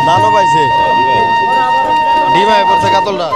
দানো পাইছে ডিমায় পড়ছে কাতলটা।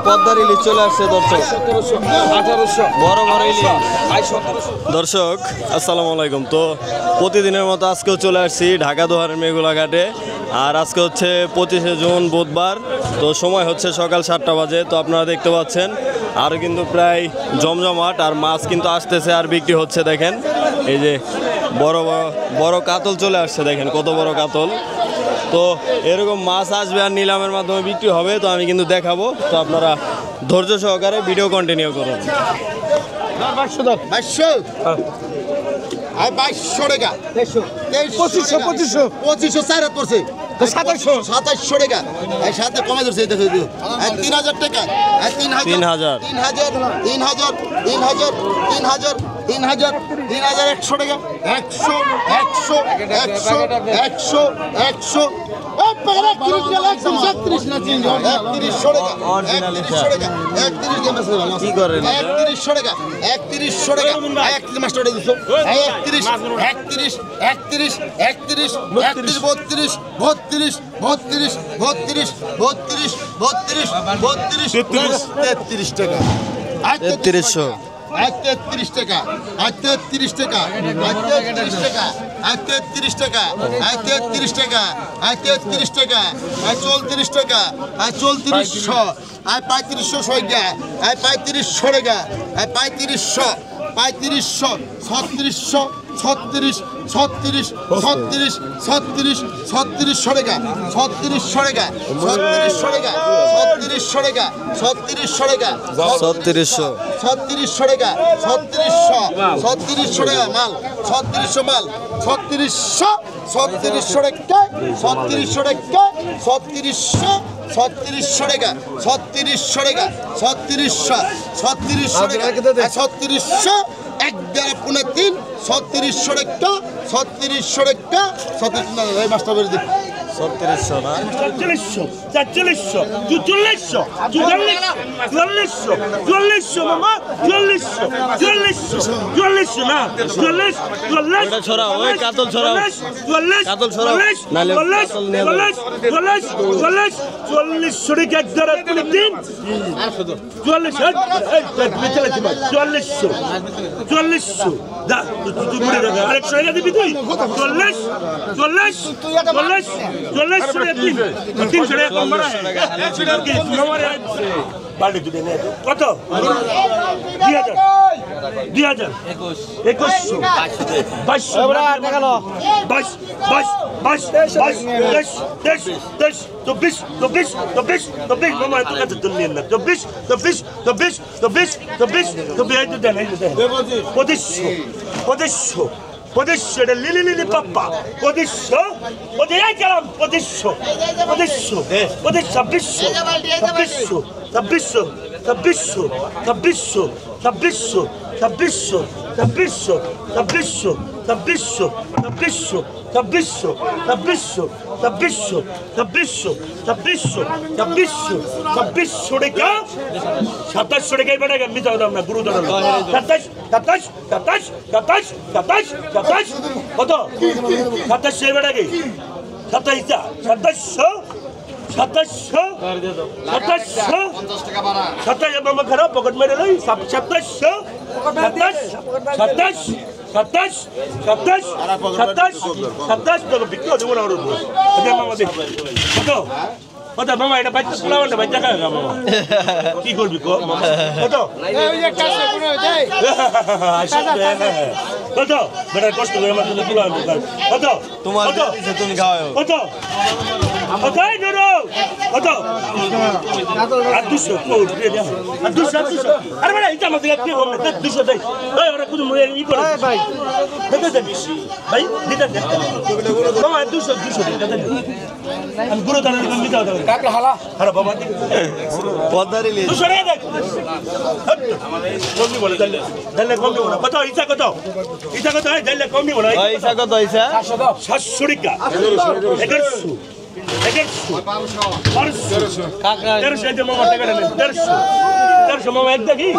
পদ্মার ইলিশ চলে আসছে দর্শক, 1700 বড় বড় ইলিশ। দর্শক আসসালামু আলাইকুম। তো প্রতিদিনের মতো আজকেও চলে আসছি ঢাকা দোহারের মেঘুলা ঘাটে। আর আজকে হচ্ছে 25শে জুন বুধবার। তো সময় হচ্ছে সকাল 7টা বাজে। তো আপনারা দেখতে পাচ্ছেন আর কিন্তু প্রায় জমজমাট, আর মাছ কিন্তু আসতেছে আর বিক্রি হচ্ছে। দেখেন এই যে বড় বড় বড় কাতল চলে আসছে, দেখেন কত বড় কাতল। তো এরকম মাছ আসবে আর নিলামের মাধ্যমে বিক্রি হবে। তো আমি কিন্তু দেখাবো, তো আপনারা ধৈর্য সহকারে ভিডিও কন্টিনিউ করুন। 2200 টাকা, 2500 চার পড়ছে, 2700 টাকা। সাথে কমে ধরছে, 3000 টাকা, 3000 3100 টাকা, 100 33 টাকা, 33 টাকা, 33 টাকা, 33 টাকা, 33 টাকা, 33 টাকা, 34 টাকা, 3400, 3500 টাকা, 3500 টাকা, 3500, 3500, 3600, 36, 36, 36, 36, 3600 টাকা, 3600 টাকা, 3600 টাকা, 3600 টাকা, 3600 টাকা, 3600, 3600 টাকা, 3600, 3600 টাকা মাল, 3600 মাল, 3600, 3600 টাকা, 3600 টাকা, 3600, 3600 টাকা, 3600 টাকা, 3600, 3600 টাকা, 3600, 1.5 3600 টাকা, 3600 টাকা, 3600 এই মাছটা বের দিন। 3600 না, 4300, 4400, 4400, 4400, 4400 মামা, 4400, 4400, 4400 না, 44, 44, ওটা ছড়াও, ওই কাতল ছড়াও, 44, কাতল ছড়াও, 44, নাহলে 44, কাতল নিয়ে যাবে। 44, 44, 4400 টাকা এক দ্বারা কোন দিন 44, তুমি চলে যাবে 4400, 4400 দা তুই বলে দে আরেকশো টাকা দিবি তুই 40, 40, 40, 40 টাকা দিবি 300 টাকা কম বাড়া বাড়ি দিবি না কত 2000, 2000, 2100, 2200 টাকা লো 22, 24, 24 মামা এত কাছে তুল নিয়ে না 24, 24, 24, 24, 24, 24 এই তো দেন 2500 এটা লিলি পাপ্পা 2500 ওদের এই কালাম 2500 ওদের 2600 2700 টাকায় বেড়ে গেল মিথ্যা দাম না গুরু দাম 27 কত 2700 বেড়ে গেল 2700 মামা খারাপ পকেট মেরে লই 2700 27 টাকা বিক্রি হতে মনে হলো মামা দেখ কত কত মামা এটা বাচ্চা পোলাওয়ানটা বাচ্চা খায় না মামা কি করবি কত কত বেটা কষ্ট করে আমার জন্য পোলাওয়ান কত তোমার তুমি খাওয়াও কত কত নুরু কত আর 200 কোট দিয়ে দাও আর 200 আরে বেটা এটা আমাদের কি হবে 200 দেই এই ওরা কোন মরে ই করে ভাই কত দেন ভাই দিতে দেন মামা 200 দিতে দেন আমি গুরু দানা দিতে দাও কাকলা হালা আরে বাবা পদ্মারি লি 200 টাকা দেন কমই বলে দালে কমই বলে কত ইচ্ছা কত এই দালে কমই বলে ইসা কত ইসা 700 টাকা 1100 কাকড়া 1300 মামা টাকা নেন 1300 মামা এক দেখি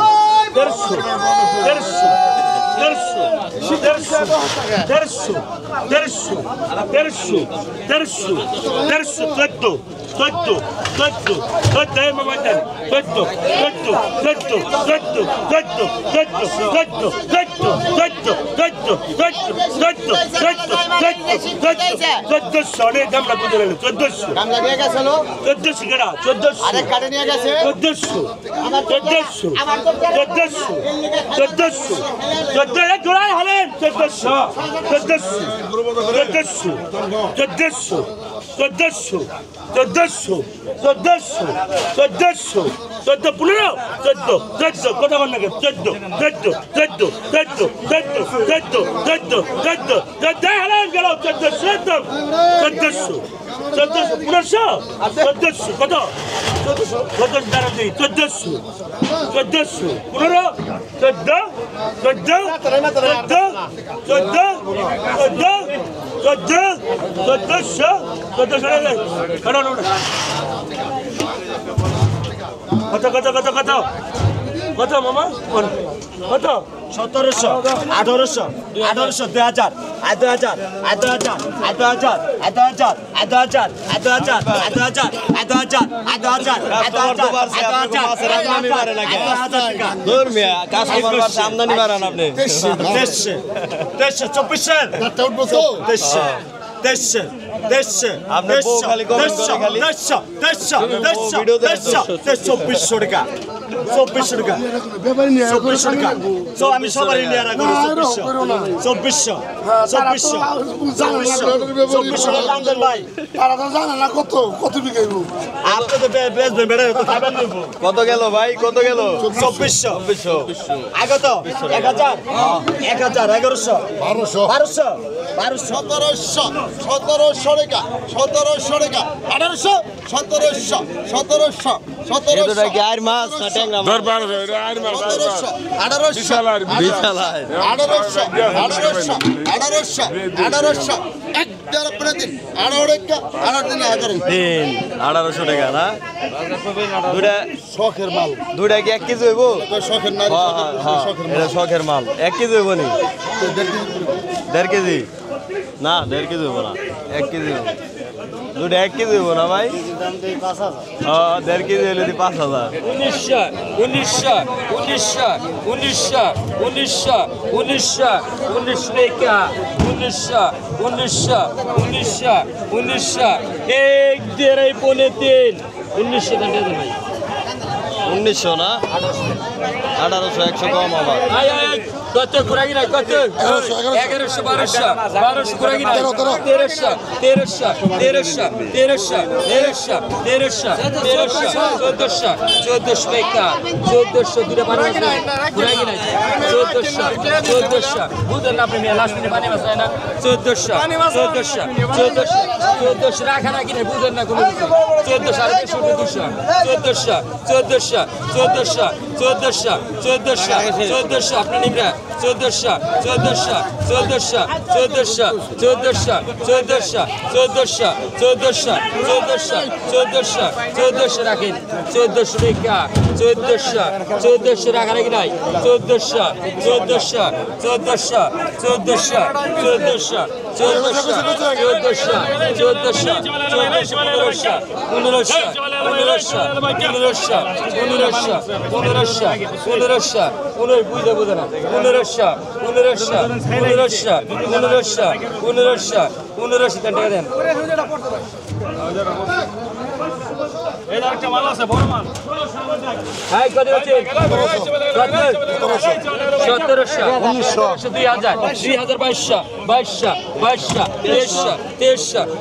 কত গেল ভাই কত গেল 2400 আগত 1000 1100 1200 1700 টাকা 1800 এটা কি আর মাছ না ট্যাংরা মাছ 1800 টাকা না শখের মাল দুইটা কি 1 কেজি হইব শখের না এটা শখের মাল 1 কেজি হইব নি 1.5 কেজি না 1.5 কেজি হইব না 1 কেজি হইব দুটো 1 কেজি হইব না ভাই 1.5 কেজি হইলে 5000 1900 না 1800 100 কম আবার কত ঘুরাই না কত 1100 1200 ঘুরাই না 1300 1400 টাকা 1400 দুটো পানি ঘুরাই না 1400 বুঝেন না আপনি লাস্ট মিনিটে পানি মাছ না 1400 রাখা রাখি না বুঝেন না কোনো 1400 আর 1400 আপনি নিবেন 1400 রাখেন 1400 টাকা 1400 রাখা রাখি নাই 1500 টাকা দেন হাই কত হচ্ছে 1700 1900 2000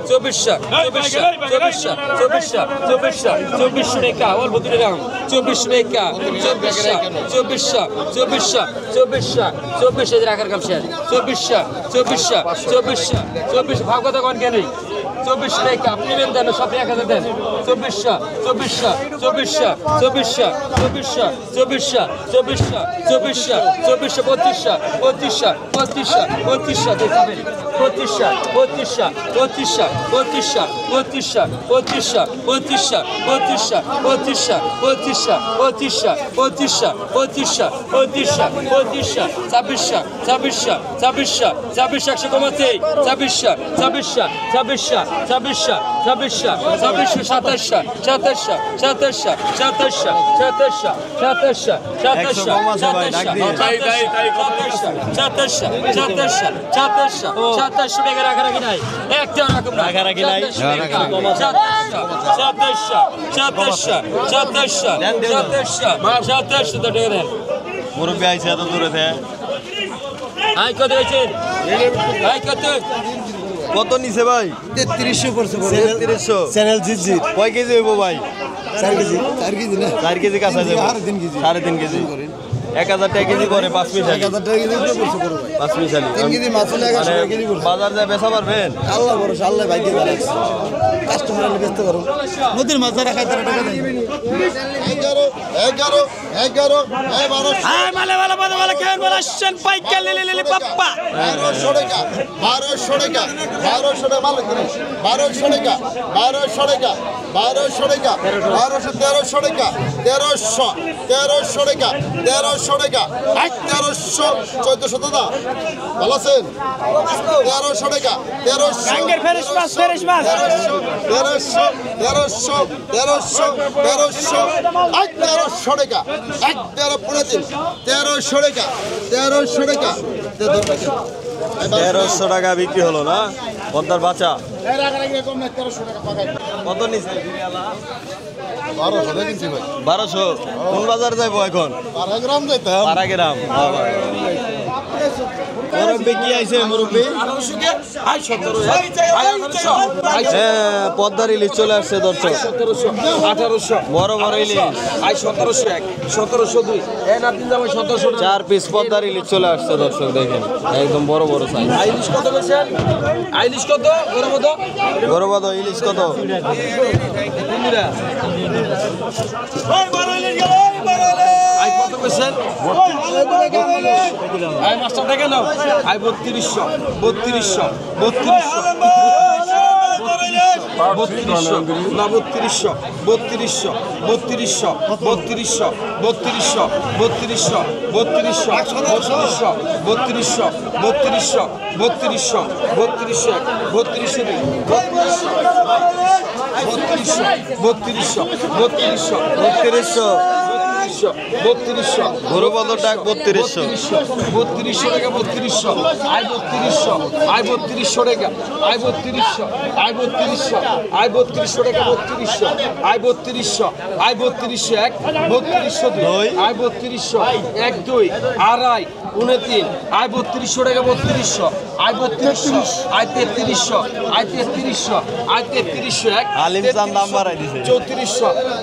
2200 2200 2300 2400 টাকা অল্প দূরে দাম 2400 টাকা 2400 রাখার কাম শেষ 2400 ভাগ কথা কোন কেন 2400 টাকা আপনি দেন সব 1000 দেন 2700 টাকা রাখারাখি নাই একটা রকম রাখারাখি নাই 2700 টাকা দেন মুরব্বী আইছে এত দূরে থেকে হাই কত হয়েছেন হাই কত নিছে ভাই 3300 পড়ছে 3300 চ্যানেল জিজি কয় কেজি হইব ভাই 4 কেজি না 4 কেজি কাঁচা যাবে 3.5 কেজি 1000 টাকা কেজি করে 5 মিশালি 1000 টাকা কেজি পড়ছে বড় ভাই 5 মিশালি 3 কেজি মাছ হলে 1100 কেজি পড়ছে বাজার যায় বেচা পারবেন আল্লাহ ভরসা আল্লাহ ভাগ্যে জানে কাস্টমার হলে বেচতে পারো নদীর মাছ রাখা টাকা দেয় 11 মালে কেন বলছেন পাইকা লে পাপ্পা 1200 টাকা মাল 1200 টাকা 1200 টাকা 1300 টাকা 1300 টাকা 1300 টাকা 1400 দাদা ভালো আছেন 1300 টাকা 1300 ফেরেশ মাছ 1300 টাকা 1300 টাকা 1300 টাকা বিক্রি হলো না পদ্মার বাচ্চা কত নিছে 1200 কিনছি ভাই 1200 কোন বাজার যাইবো এখন পারাগ্রাম যাইতে পারাগ্রাম মুরব্বী কি আইছে মুরব্বী পদ্মার ইলিশ চলে আসছে দর্শক 1800 বড় বড় ইলিশ 1702 4 পিস পদ্মার ইলিশ চলে আসছে দর্শক দেখেন একদম বড় বড় সাইজ আইলিশ কত বেছেন আইলিশ কত গরবাদ ইলিশ কত আই কত বেছেন আই মাস্টার দেখে নাও আই 3200 গরবাদ ডাক 3200 টাকা 3200 আই 3200 টাকা আই 3200 আই 3200 টাকা 3200 আই 3200 এক 3200 দুই আই 3200 এক দুই আড়াই 29 আই 3200 টাকা 3200 আই 3200 আই 3300 এক আলিম চান দাম বাড়াই দিছে 3400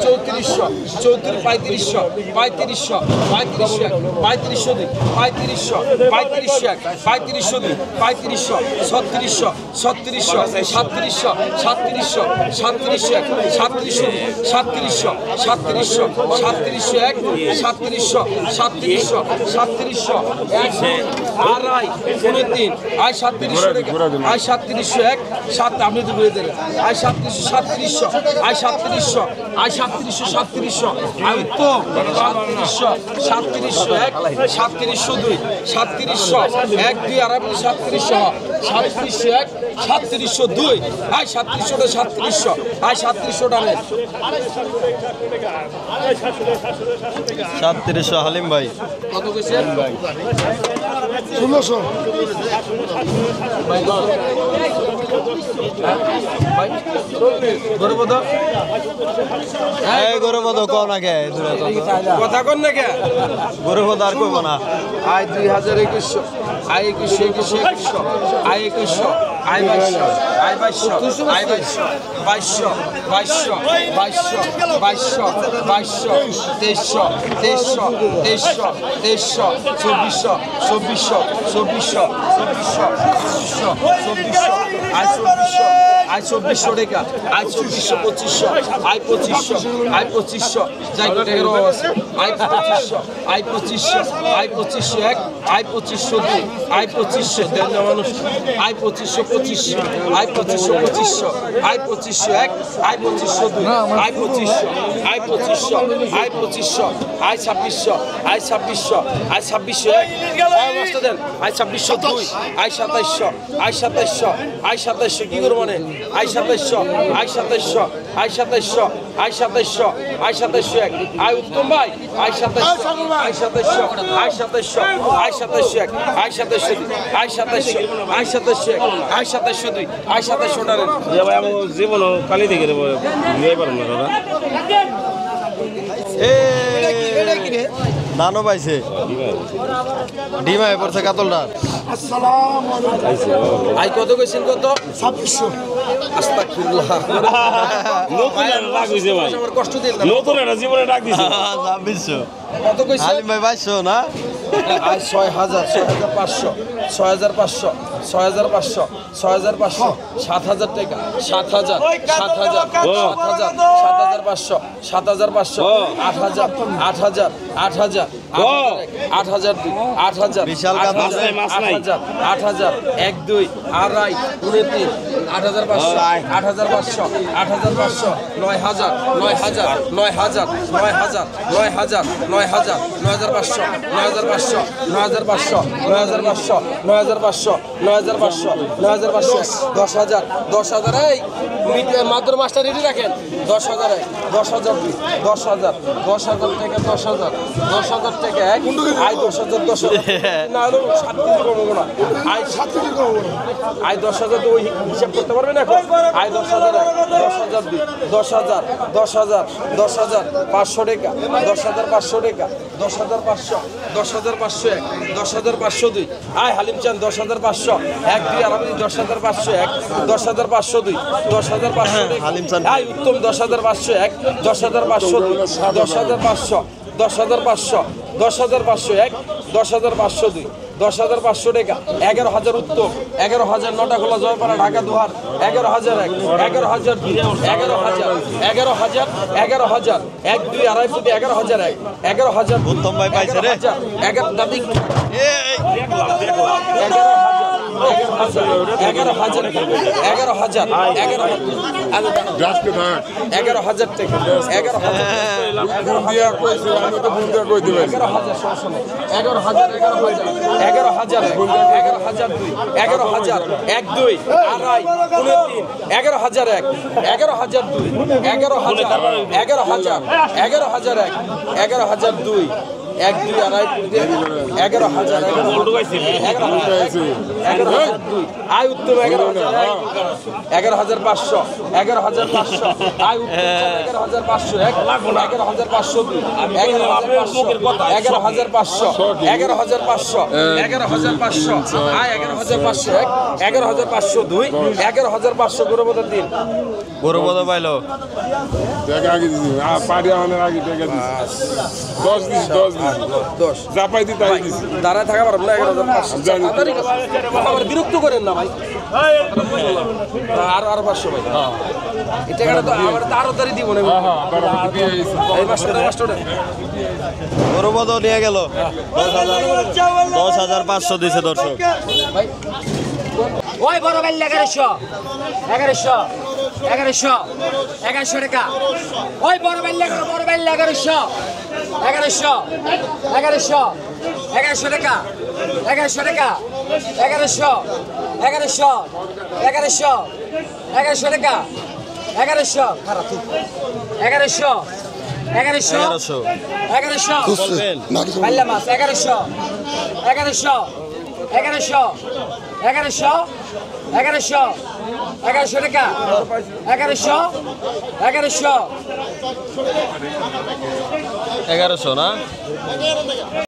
3500 আড়াই 29 আই 3700 আই 3700 এক 7 আপনি তো বলে দেন আই 3700 আই 3700 আই তো 3700 এক 3700 দুই 3700 এক দুই আর আপনি 3700 এক 3700 দুই আই 3700 আই 3700 টাকা 3700 হালিম ভাই কত কইছে 1600 এই গরুবধ কও না কে কথা কন না কে গরুবধ আর কইব না আয় 2021 আয় 21 আয় 21 আয় 22 আয় 22 আয় 22 আয় 24 টাকা আয় 24 25 আয় 25 আয় 25 যাই কত এর আছে আয় 25 আয় 25 আয় 25 এক আয় 25 দুই আয় 25 দেন মানুষ আয় 25 25 আয় 25 25 আয় 25 এক আয় 25 দুই আয় 25 আয় 25 আয় 25 আয় 26 আয় 26 আয় 26 এক আয় মাস্টার দেন আয় 26 দুই আয় 27 আয় 27 আয় 27 কি করব মানে আয় 27 আয় 27 আয় 27 আয় 27 আয় 27 এক আয় উত্তম ভাই আয় 27 আয় 27 আয় 27 আয় 27 এক আয় 27 আয় 27 আয় 27 এক আয় 27 দুই আয় 27 টারেন ভাই আমার জীবন কালি থেকে বিয়ে পারবো না দাদা দানো পাইছে ডিমায় পড়ছে কাতলটা আই কত কইছেন কত 2600 আস্তাগফিরুল্লাহ নতুন রাগ হইছে ভাই আমার কষ্ট দিন না নতুন একটা জীবনে ডাক দিছে 2600 কত কইছেন আলিম ভাই 2200 না আই 6000 6500 6500 6500 6500 7000 টাকা 7000 7000 7500 7500 8000 8000 8000 8000 8000 বিশাল কাজ আছে, 8000 এক দুই আড়াই 23 8500 8500 8500 9000 9000 9000 9000 9000 9000 9500 9500 9500 9500 9500 9500 9500 10000 10000 এই মাদুর মাস্টার রেডি রাখেন 10000 এক 10000 দুই 10000 10000 থেকে 10000 10000 থেকে এক আয় 10000 10000 না হলো 7 কেজি কমবো না আয় 7 কেজি কমবো না আয় 10000 তো ওই হিসাব করতে পারবেন এখন আয় 10000 এক 10000 দুই 10000 10000 10000 500 টাকা 10500 টাকা 10500 10500 এক 10500 দুই আয় হালিম চান 10500 এক দুই আর আমি 10500 এক 10500 দুই 10500 হালিম চান। আয় উত্তম 10500 এক 10500 দুই 10500 10500 10500 এক 10500 দুই 10500 টাকা 11000 উত্তম 11000 নটা খোলা জয়পাড়া ঢাকা দুহার 11000 এক 11000 দুই 11000 11000 এক দুই আড়াই ফুট 11000 এক 11000 উত্তম ভাই পাইছে রে 11000 দাবি 11000 টাকা 11000 এক দুই আড়াই 23 11000 এক 11000 দুই 11000 এক 11000 দুই এক দুই আড়াই 11000 দুই আয় উত্তম 11500 11500 আয় উত্তম 11500 এক 11500 দুই 11500 আয় 11500 এক 11500 দুই 11500 গরুবধ তিন গরুবধ পাইলো টাকা আগে দিছি পাড়ি আমাদের আগে টাকা দিছি 10 দিছি 10 জাপাই দিতে আগে দিছি দাঁড়ায় থাকা পারব না 11500 আমার বিরক্ত করেন না ভাই আর 500 ভাই এই টাকাটা তো আমার তাড়াতাড়ি দিব না এই মাস্টার গরুবধ নিয়ে গেল 10500 দিছে দর্শক ভাই ওই বড় বাইল 1100 টাকা ওই বড় বাইল 1100 টাকা 1100 টাকা 1100 টাকা 1100 খারাপ 1100 বাইলা মাছ 1100 1100 1100 টাকা 1100 1100 1100 না